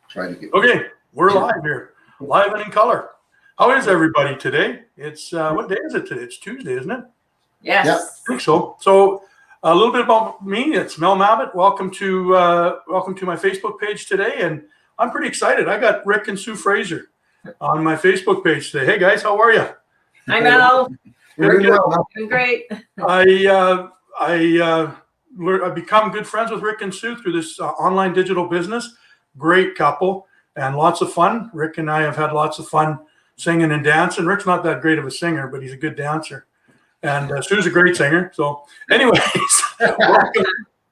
try to get. Okay, we're live here, live and in color. How is everybody today? It's what day is it today? It's Tuesday, isn't it? Yes. Yep. I think so. So a little bit about me. It's Mel Mabbitt. Welcome to my Facebook page today, and I'm pretty excited. I got Rick and Sue Fraser on my Facebook page today. Hey guys, how are you? Hi, Mel. We're doing well. I'm great. I've become good friends with Rick and Sue through this online digital business. Great couple and lots of fun. Rick and I have had lots of fun singing and dancing. Rick's not that great of a singer, but he's a good dancer. And Sue's a great singer. So anyways,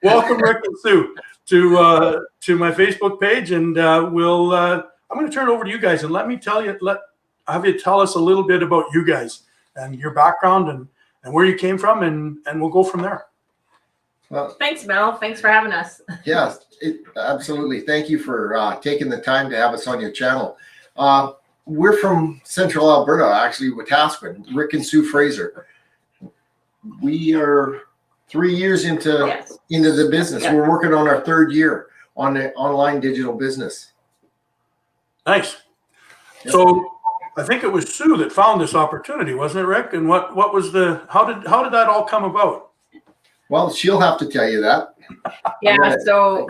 welcome Rick and Sue to my Facebook page. And I'm going to turn it over to you guys and have you tell us a little bit about you guys and your background and where you came from, and we'll go from there. Well, Thanks, Mel. Thanks for having us. yes, absolutely. Thank you for taking the time to have us on your channel. We're from Central Alberta, actually, Wetaskiwin, Rick and Sue Fraser. We are 3 years into the business. Yeah. We're working on our third year on the online digital business. Nice. Yeah. So I think it was Sue that found this opportunity, wasn't it, Rick? And what was how did that all come about? Well, she'll have to tell you that. Yeah. So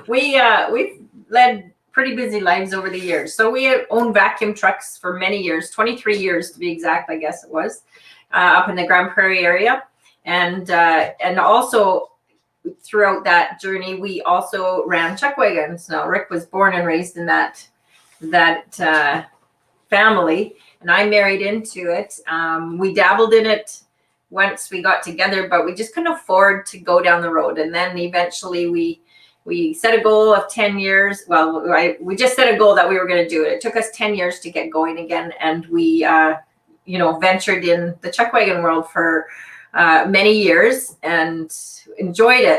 we've led pretty busy lives over the years. So we owned vacuum trucks for many years, 23 years to be exact, I guess it was, up in the Grand Prairie area. And also throughout that journey, we also ran chuck wagons. Now, Rick was born and raised in that family, and I married into it. We dabbled in it once we got together, but we just couldn't afford to go down the road. And then eventually we set a goal of 10 years. Well, we just set a goal that we were going to do it. It took us 10 years to get going again. And we, ventured in the chuck wagon world for many years and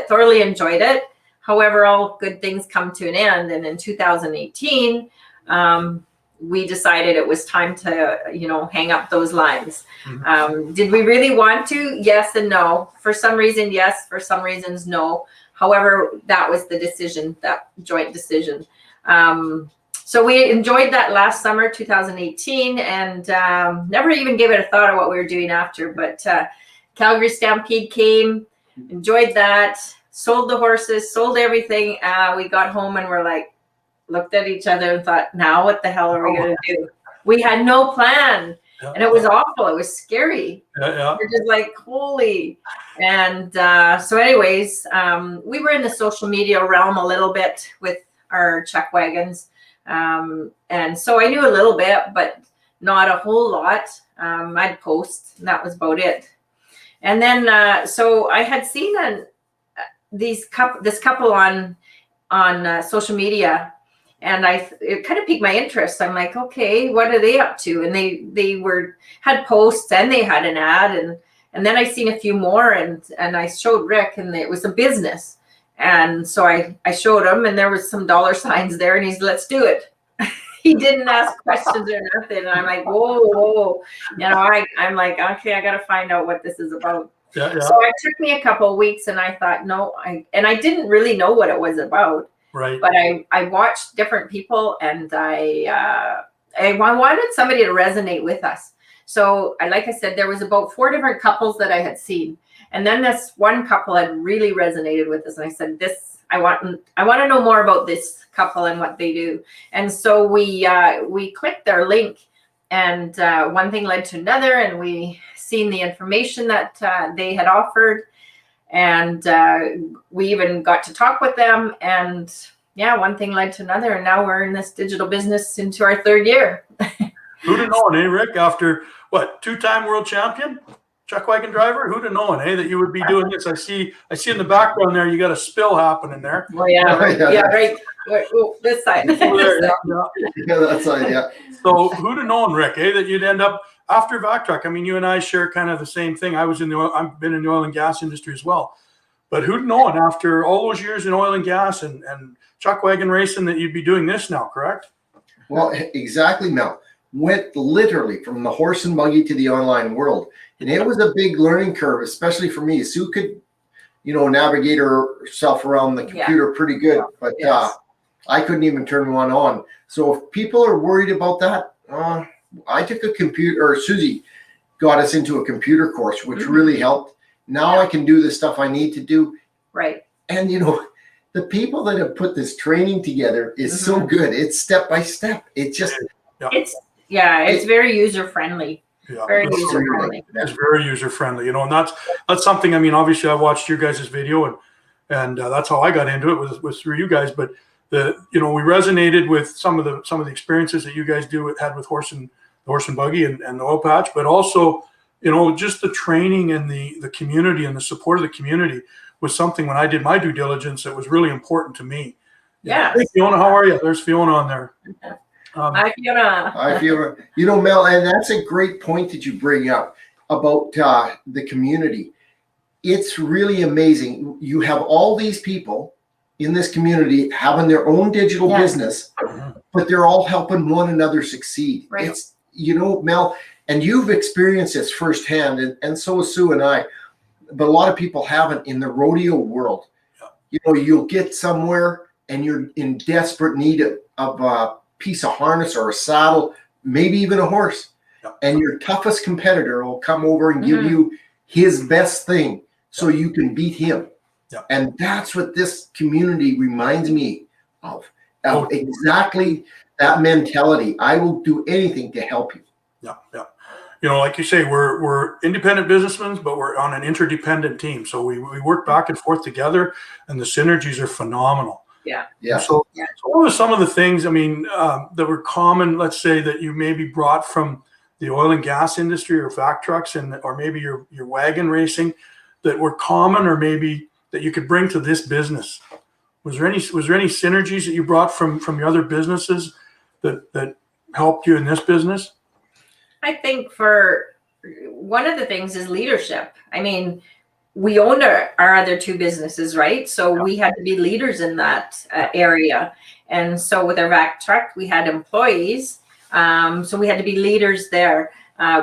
thoroughly enjoyed it. However, all good things come to an end. And in 2018, we decided it was time to, hang up those lines. Mm-hmm. Did we really want to? Yes and no. For some reason, yes. For some reasons, no. However, that was the decision, that joint decision. So we enjoyed that last summer, 2018, and never even gave it a thought of what we were doing after. But Calgary Stampede came, enjoyed that, sold the horses, sold everything. We got home and looked at each other and thought, now what the hell are we going to do? We had no plan. Yeah. And it was awful. It was scary. Yeah. We're just like, holy. And so anyways, we were in the social media realm a little bit with our chuck wagons. And so I knew a little bit, but not a whole lot. I'd post, and that was about it. And then, so I had seen this couple on social media, and it kind of piqued my interest. I'm like, okay, what are they up to? And they had posts and they had an ad, and then I seen a few more, and I showed Rick, and it was a business. And so I showed him, and there was some dollar signs there, and he's, let's do it. He didn't ask questions or nothing. And I'm like, whoa. I'm like, okay, I got to find out what this is about. Yeah. So it took me a couple of weeks, and I thought, I didn't really know what it was about. Right. But I watched different people, and I wanted somebody to resonate with us. So like I said, there was about 4 different couples that I had seen. And then this one couple had really resonated with us. And I said, I want to know more about this couple and what they do. And so we clicked their link, and one thing led to another, and we seen the information that they had offered. And we even got to talk with them, and one thing led to another, and now we're in this digital business into our third year. Who'd have known, Rick? After what, 2-time world champion, chuck wagon driver? Who'd have known, that you would be doing this? I see in the background there, you got a spill happening there. Oh yeah, right. Yeah, right. Oh, this side. There, yeah. Yeah, that side, yeah. So who'd have known, Rick, that you'd end up after Vac Truck? I mean, you and I share kind of the same thing. I've been in the oil and gas industry as well. But who'd known after all those years in oil and gas and chuck wagon racing that you'd be doing this now, correct? Well, exactly, Mel. Went literally from the horse and buggy to the online world. And it was a big learning curve, especially for me. Sue could, navigate herself around the computer pretty good. But I couldn't even turn one on. So if people are worried about that, I took a computer, or Susie got us into a computer course, which really helped. Now I can do the stuff I need to do. Right. And the people that have put this training together is so good. It's step by step. It just it's very user friendly. Yeah, Very user friendly. it's very user friendly, and that's something. I mean, obviously, I watched your guys' video, and that's how I got into it was through you guys. But we resonated with some of the experiences that you guys had with horse and buggy and the oil patch, but also just the training and the community and the support of the community was something when I did my due diligence that was really important to me. Yeah. Hey, Fiona, how are you? There's Fiona on there. Hi, Fiona. I feel, Mel, and that's a great point that you bring up about the community. It's really amazing. You have all these people in this community having their own digital business, but they're all helping one another succeed. Right. It's, Mel, and you've experienced this firsthand, and so is Sue and I, but a lot of people haven't in the rodeo world. You'll get somewhere and you're in desperate need of a piece of harness or a saddle, maybe even a horse. And your toughest competitor will come over and give you his best thing so you can beat him. And that's what this community reminds me of exactly that mentality. I will do anything to help you. Like you say, we're independent businessmen, but we're on an interdependent team. So we work back and forth together, and the synergies are phenomenal. Yeah. So what were some of the things, that were common, let's say, that you maybe brought from the oil and gas industry or vac trucks or maybe your wagon racing that were common, or maybe that you could bring to this business? Was there any synergies that you brought from your other businesses that helped you in this business? I think for one of the things is leadership. I mean, we owned our other two businesses, right? So we had to be leaders in that area. And so with our vac truck, we had employees. So we had to be leaders there.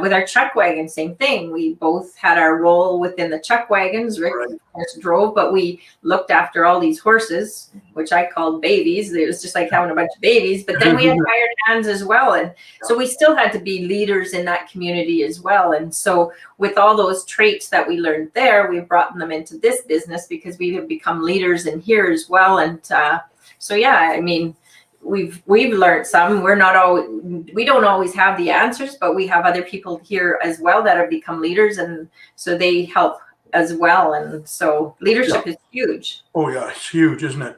With our chuck wagon, same thing. We both had our role within the chuck wagons. Rick, of course, drove, but we looked after all these horses, which I called babies. It was just like having a bunch of babies. But then we had hired hands as well. And so we still had to be leaders in that community as well. And so with all those traits that we learned there, we brought them into this business because we have become leaders in here as well. And we've learned some. We don't always have the answers, but we have other people here as well that have become leaders, and so they help as well. And so leadership is huge. Oh yeah, it's huge, isn't it?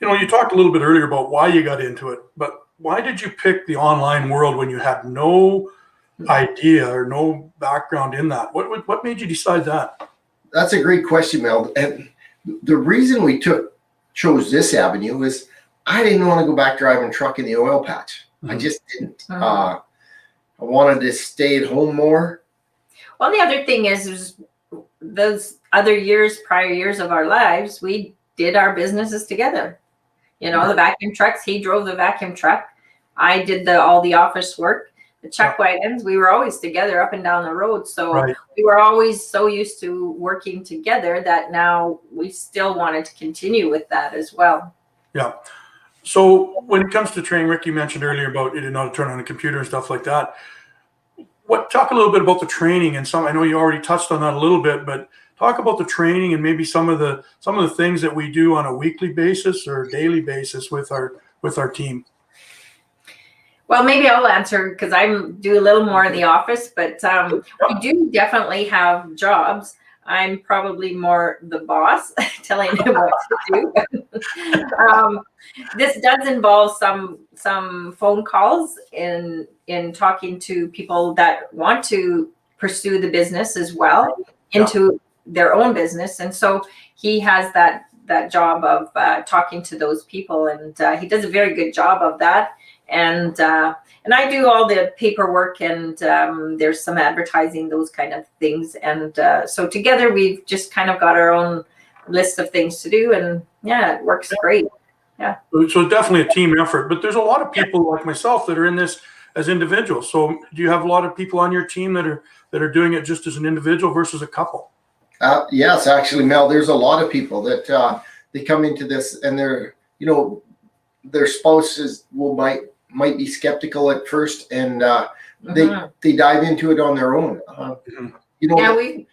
You talked a little bit earlier about why you got into it, but why did you pick the online world when you had no idea or no background in that? What made you decide that? That's a great question, Mel. And the reason we chose this avenue is I didn't want to go back driving truck in the oil patch. I just didn't. I wanted to stay at home more. Well, the other thing is those other prior years of our lives, we did our businesses together. The vacuum trucks, he drove the vacuum truck. I did all the office work. The chuck wagons, we were always together up and down the road. So we were always so used to working together that now we still wanted to continue with that as well. Yeah. So when it comes to training, Rick, you mentioned earlier about you didn't know how to turn on a computer and stuff like that. Talk a little bit about the training and I know you already touched on that a little bit, but talk about the training and maybe some of the things that we do on a weekly basis or daily basis with our team. Well, maybe I'll answer because I do a little more in the office, but we do definitely have jobs. I'm probably more the boss telling him what to do. This does involve some phone calls in talking to people that want to pursue the business as well into their own business. And so he has that job of talking to those people, and he does a very good job of that. And I do all the paperwork, and there's some advertising, those kind of things. And so together we've just kind of got our own list of things to do, and it works great. Yeah. So definitely a team effort, but there's a lot of people like myself that are in this as individuals. So do you have a lot of people on your team that are doing it just as an individual versus a couple? Yes, actually, Mel, there's a lot of people that they come into this and they're, their spouses might be skeptical at first, and Mhm. they dive into it on their own. Mhm. You know,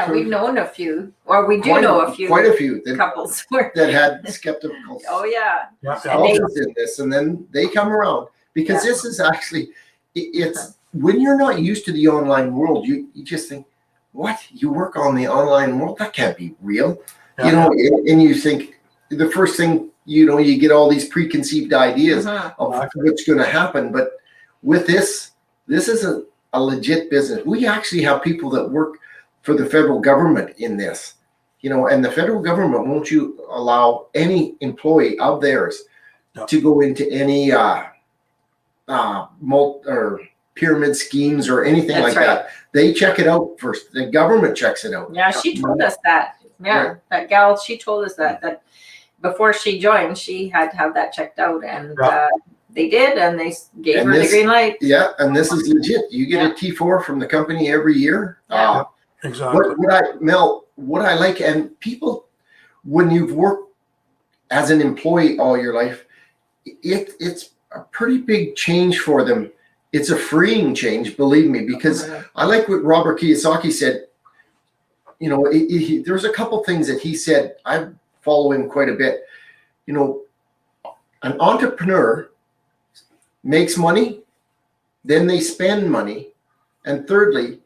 We've known a few, or we do quite know a few quite a few that, couples where, that had skeptical oh yeah, Yeah, yeah. spouses in this, and then they come around because Yeah. this is actually it's when you're not used to the online world, you just think, what, you work on the online world? That can't be real. Yeah. You know, and you think the first thing, you know, you get all these preconceived ideas Mhm. of what's going to happen. But with this is a legit business. We actually have people that work for the federal government in this, you know, and the federal government won't you allow any employee of theirs Yeah. to go into any or pyramid schemes or anything That's like right. that. They check it out first. The government checks it out. Yeah, she told us that. Yeah, Right. that gal, she told us that before she joined, she had to have that checked out, and Yeah. they did, and they gave And her the this- green light. Yeah, and this is legit. You get Yeah. a T4 from the company every year. Yeah. Exactly. What I like, and people, when you've worked as an employee all your life, it's a pretty big change for them. It's a freeing change, believe me, because Mhm. I like what Robert Kiyosaki said. You know, there's a couple things that he said. I follow him quite a bit. You know, an entrepreneur makes money, then they spend money, and thirdly,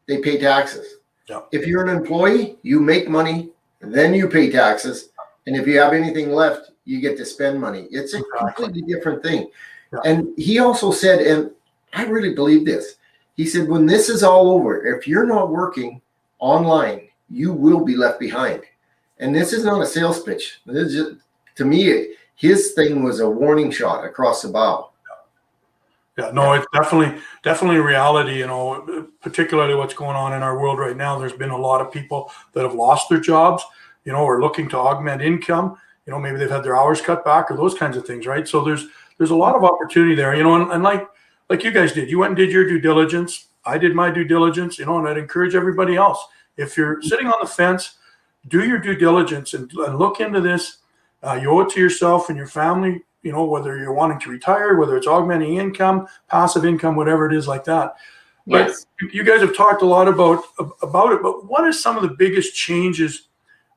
they pay taxes. Yeah. If you're an employee, you make money, then you pay taxes, and if you have anything left, you get to spend money. It's a Exactly. completely different thing. Yeah. And he also said, and I really believe this, he said, when this is all over, if you're not working online, you will be left behind. And this is not a sales pitch. This is just, to me, his thing was a warning shot across the bow. Yeah, no, it's definitely reality, you know, particularly what's going on in our world right now. There's been a lot of people that have lost their jobs, you know, or looking to augment income. You know, maybe they've had their hours cut back or those kinds of things, right? So there's a lot of opportunity there, you know, and like you guys did, you went and did your due diligence. I did my due diligence, you know, and I'd encourage everybody else. If you're sitting on the fence, do your due diligence and look into this. You owe it to yourself and your family, you know, whether you're wanting to retire, whether it's augmenting income, passive income, whatever it is like that. Yes. But you guys have talked a lot about it, but what are some of the biggest changes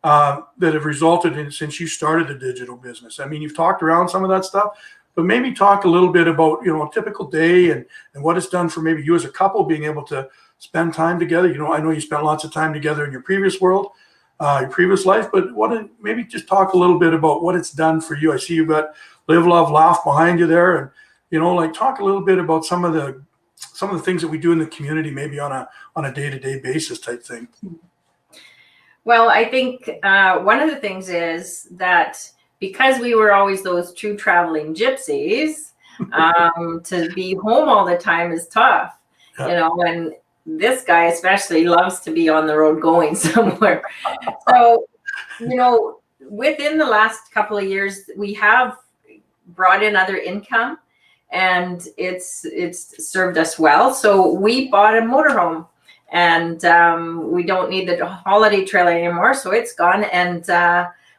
that have resulted in since you started the digital business? I mean, you've talked around some of that stuff, but maybe talk a little bit about, you know, a typical day and what it's done for maybe you as a couple being able to spend time together. You know, I know you spent lots of time together in your previous world, your previous life, but maybe just talk a little bit about what it's done for you. I see you've got Live, Love, Laugh behind you there, and you know, like talk a little bit about some of the things that we do in the community, maybe on a day-to-day basis type thing. Well, I think one of the things is that because we were always those true traveling gypsies, to be home all the time is tough, Yeah. you know, and this guy especially loves to be on the road going somewhere. So, you know, within the last couple of years, we have brought in other income, and it's served us well. So we bought a motorhome, and we don't need the holiday trailer anymore, so it's gone. And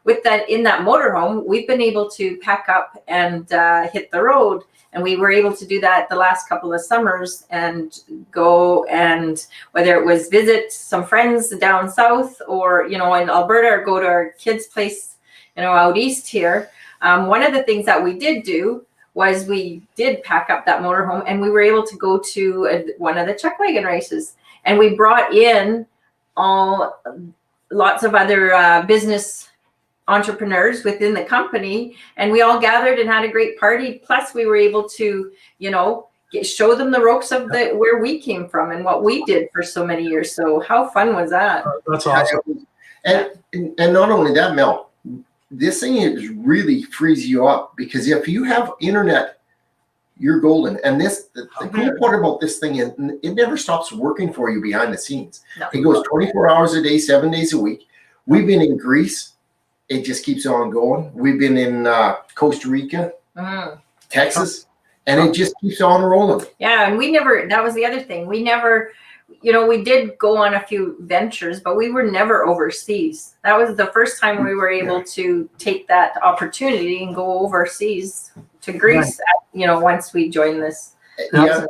with that, in that motorhome, we've been able to pack up and hit the road. And we were able to do that the last couple of summers and go, and whether it was visit some friends down south or, you know, in Alberta, or go to our kids' place, you know, out east here. One of the things that we did do was we did pack up that motorhome, and we were able to go to one of the chuck wagon races. And we brought in lots of other business entrepreneurs within the company, and we all gathered and had a great party. Plus we were able to, you know, show them the ropes of where we came from and what we did for so many years. So how fun was that? That's awesome. And not only that, Mel, this thing is really frees you up, because if you have internet, you're golden. And the cool part about this thing is it never stops working for you behind the scenes. No. It goes 24 hours a day, 7 days a week. We've been in Greece. It just keeps on going. We've been in Costa Rica, Texas, and it just keeps on rolling. Yeah, and that was the other thing. We never you know, we did go on a few ventures, but we were never overseas. That was the first time we were able to take that opportunity and go overseas to Greece, you know, once we joined this. Yeah,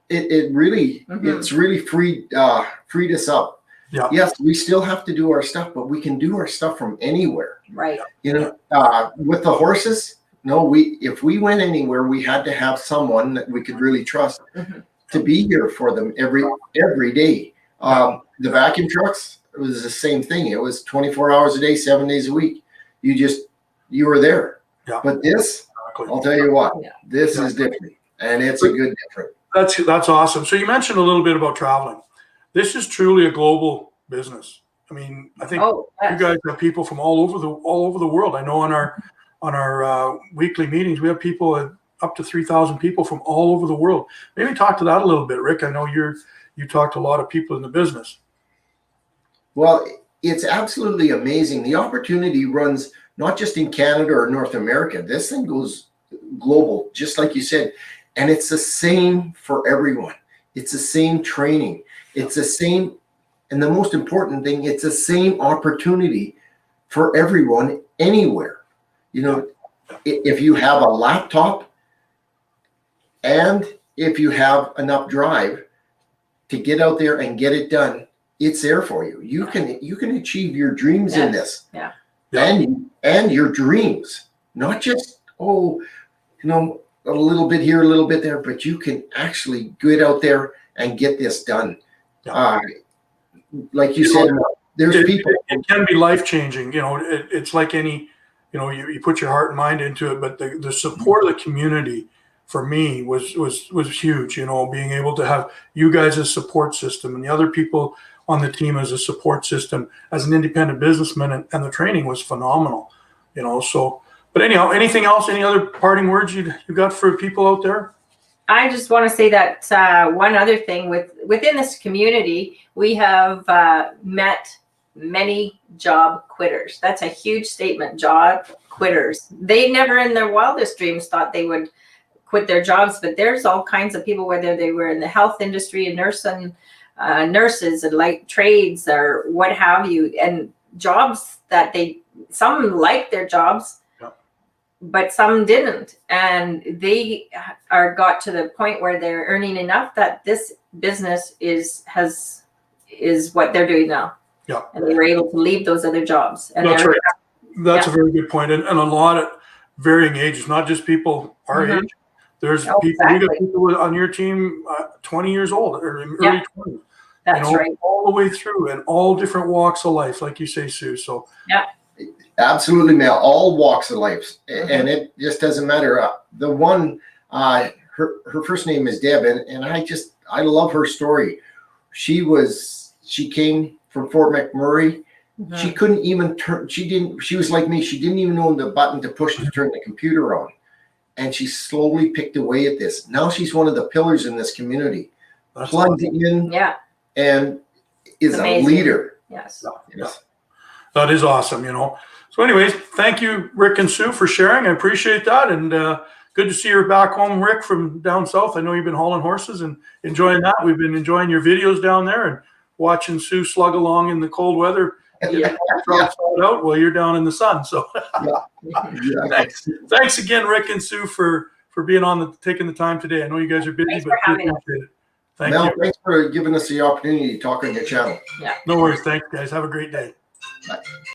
it really, Mhm. it's really freed us up. Yeah. Yes, we still have to do our stuff, but we can do our stuff from anywhere. Right. You know, with the horses, no, if we went anywhere, we had to have someone that we could really trust Mhm. to be here for them every day. The vacuum trucks, it was the same thing. It was 24 hours a day, 7 days a week. You were there. Yeah. But this, Exactly. I'll tell you what, Yeah. this is different, and it's a good different. That's awesome. So you mentioned a little bit about traveling. This is truly a global business. I mean, I think Oh, you yes. guys have people from all over the world. I know on our weekly meetings we have people up to 3,000 people from all over the world. Maybe talk to that a little bit, Rick. I know you talk to a lot of people in the business. Well, it's absolutely amazing. The opportunity runs not just in Canada or North America. This thing goes global, just like you said. And it's the same for everyone. It's the same training. It's the same, and the most important thing, it's the same opportunity for everyone anywhere. You know, if you have a laptop and if you have enough drive to get out there and get it done, it's there for you. You can achieve your dreams in this. Yeah. And your dreams, not just, oh, you know, a little bit here, a little bit there, but you can actually get out there and get this done. Yeah. Like you said, there's people. It can be life changing. You know, it's like any, you know, you put your heart and mind into it, but the support of the community for me was huge. You know, being able to have you guys as support system and the other people on the team as a support system as an independent businessman, and the training was phenomenal. You know, so. But anyhow, anything else? Any other parting words you got for people out there? I just want to say that one other thing within this community, we have met many job quitters. That's a huge statement, job quitters. They never in their wildest dreams thought they would quit their jobs, but there's all kinds of people, whether they were in the health industry and nurses and light trades or what have you, and jobs that some like their jobs, but some didn't, and they got to the point where they're earning enough that this business is what they're doing now. Yeah, and they were able to leave those other jobs. And that's right. That's a very good point, and a lot of varying ages, not just people our age. There's people. Exactly. You got people on your team 20 years old or early 20s. That's right. All the way through, and all different walks of life, like you say, Sue. So Absolutely, Mel. All walks of life, and it just doesn't matter. The one, her first name is Deb, and I love her story. She came from Fort McMurray. She couldn't even turn. She was like me. She didn't even know the button to push to turn the computer on, and she slowly picked away at this. Now she's one of the pillars in this community. That's plugged in, and is a leader. Yes. That is awesome. You know. So anyways, thank you, Rick and Sue, for sharing. I appreciate that. And good to see you back home, Rick, from down south. I know you've been hauling horses and enjoying that. We've been enjoying your videos down there and watching Sue slug along in the cold weather. Out while you're down in the sun. So thanks again, Rick and Sue, for being taking the time today. I know you guys are busy, but I appreciate it. Thank you. Thanks for giving us the opportunity to talk on your channel. No worries. Thanks, guys. Have a great day. Bye.